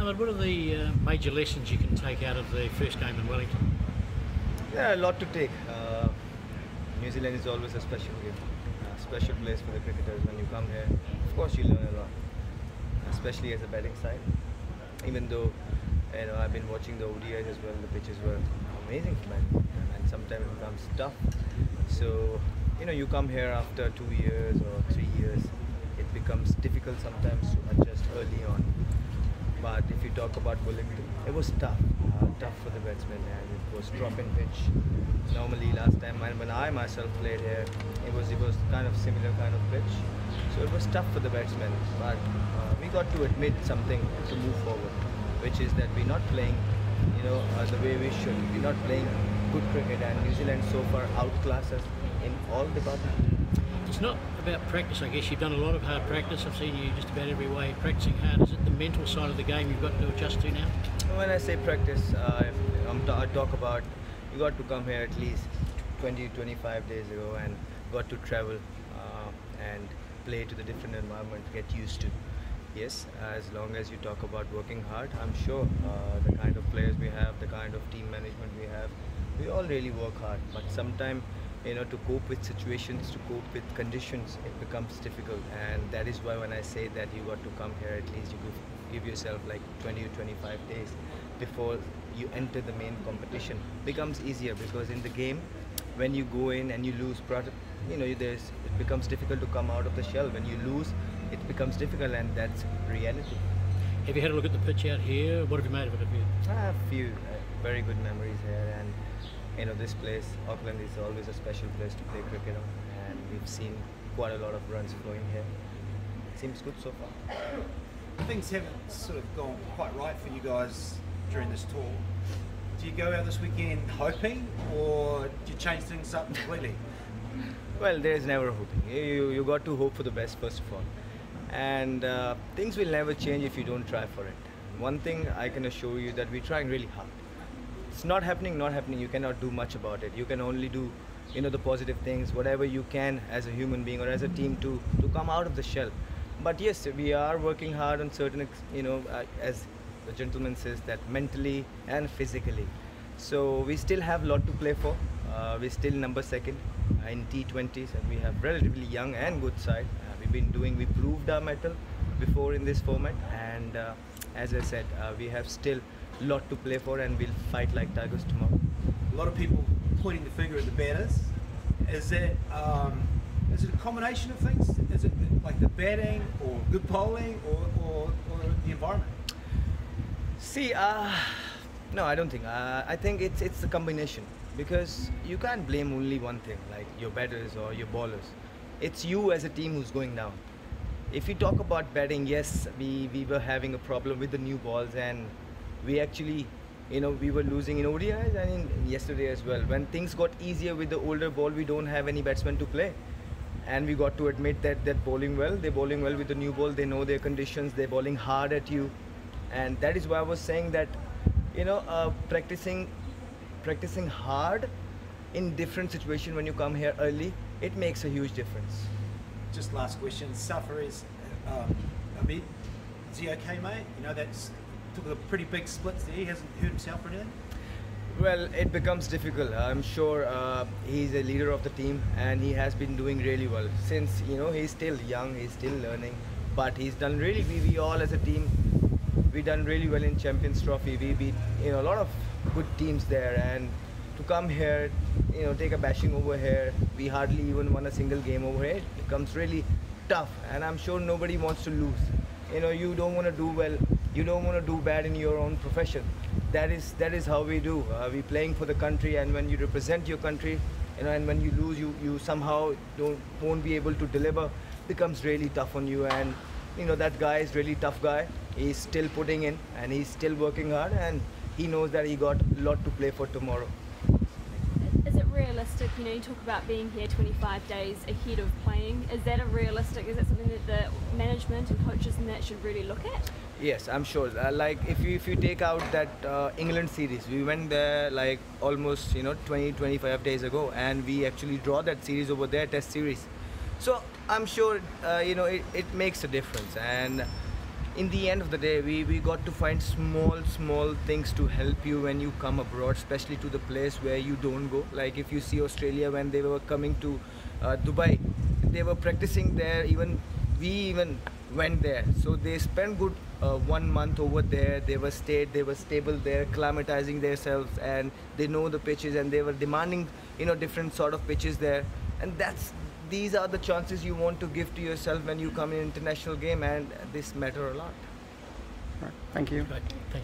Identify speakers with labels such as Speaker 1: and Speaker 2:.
Speaker 1: Ahmed, what are the major lessons you can take out of the first game in Wellington?
Speaker 2: There are a lot to take. New Zealand is always a special game, a special place for the cricketers. When you come here, of course you learn a lot, especially as a batting side. Even though I've been watching the ODIs as well, the pitches were amazing for batting, and sometimes it becomes tough. So you come here after 2 years or 3 years, it becomes difficult sometimes to adjust early on. But if you talk about Wellington, it was tough for the batsmen, and it was drop in pitch. Normally last time when I myself played here, it was kind of similar kind of pitch. So it was tough for the batsmen, but we got to admit something to move forward, which is that we're not playing the way we should. We're not playing good cricket, and New Zealand so far outclasses us in all departments.
Speaker 1: It's not about practice, I guess. You've done a lot of hard practice. I've seen you just about every way practicing hard. Is it the mental side of the game you've got to adjust to now?
Speaker 2: When I say practice, I talk about you got to come here at least 20-25 days ago and got to travel and play to the different environment, get used to. Yes, as long as you talk about working hard, I'm sure the kind of players we have, the kind of team management we have, we all really work hard. But sometimes, to cope with situations, to cope with conditions, it becomes difficult. And that is why when I say that you got to come here, at least you give yourself like 20 to 25 days before you enter the main competition. Becomes easier because in the game, when you go in and you lose, it becomes difficult to come out of the shell. When you lose, it becomes difficult, and that's reality.
Speaker 1: Have you had a look at the pitch out here? What have you made of it?
Speaker 2: I have a few very good memories here, and this place, Auckland, is always a special place to play cricket on, and we've seen quite a lot of runs flowing here. It seems good so far.
Speaker 3: Things haven't sort of gone quite right for you guys during this tour. Do you go out this weekend hoping, or do you change things up completely?
Speaker 2: Well, there's never hoping. You got to hope for the best first of all, and things will never change if you don't try for it. One thing I can assure you that we're trying really hard. It's not happening. You cannot do much about it. You can only do the positive things, whatever you can as a human being or as a team to come out of the shell. But yes, we are working hard on certain, as the gentleman says, that mentally and physically. So we still have a lot to play for. We're still number 2nd in T20s, and we have relatively young and good side. We proved our mettle before in this format, and as I said, we have still a lot to play for, and we'll fight like tigers tomorrow.
Speaker 3: A lot of people pointing the finger at the batters. Is it a combination of things? Is it like the batting, or good bowling, or the environment?
Speaker 2: See, no, I don't think. I think it's the combination, because you can't blame only one thing, like your batters or your bowlers. It's you as a team who's going down. If you talk about batting, yes, we were having a problem with the new balls, and we actually, we were losing in ODIs and in yesterday as well. When things got easier with the older ball, we don't have any batsmen to play. And we got to admit that they're bowling well with the new ball. They know their conditions, they're bowling hard at you. And that is why I was saying that, practicing hard in different situations when you come here early, it makes a huge difference.
Speaker 3: Just last question, Safaris, Ahmed, is he okay, mate? That's took a pretty big splits there. He hasn't hurt himself or anything?
Speaker 2: Well, it becomes difficult. I'm sure he's a leader of the team, and he has been doing really well. Since, he's still young, he's still learning, but he's done really, we all as a team, we done really well in Champions Trophy. We beat, a lot of good teams there, and to come here, take a bashing over here, we hardly even won a single game over here. It becomes really tough, and I'm sure nobody wants to lose. You don't want to do well, you don't want to do bad in your own profession. That is how we do. We're playing for the country, and when you represent your country, and when you lose, you somehow won't be able to deliver. Becomes really tough on you, and that guy is really tough guy. He's still putting in, and he's still working hard, and he knows that he got a lot to play for tomorrow.
Speaker 4: Is it realistic? You talk about being here 25 days ahead of playing. Is that is that something that the management and coaches and that should really look at?
Speaker 2: Yes, I'm sure. Like if you take out that England series, we went there like almost 20-25 days ago, and we actually draw that series over there, Test series. So I'm sure it makes a difference, and in the end of the day, we got to find small things to help you when you come abroad, especially to the place where you don't go. Like if you see Australia, when they were coming to Dubai, they were practicing there. We even went there, so they spent good 1 month over there. They were stable there, acclimatizing themselves, and they know the pitches, and they were demanding, you know, different sort of pitches there. And these are the chances you want to give to yourself when you come in an international game, and this matter a lot.
Speaker 5: Right. Thank you.
Speaker 1: Great. Thanks.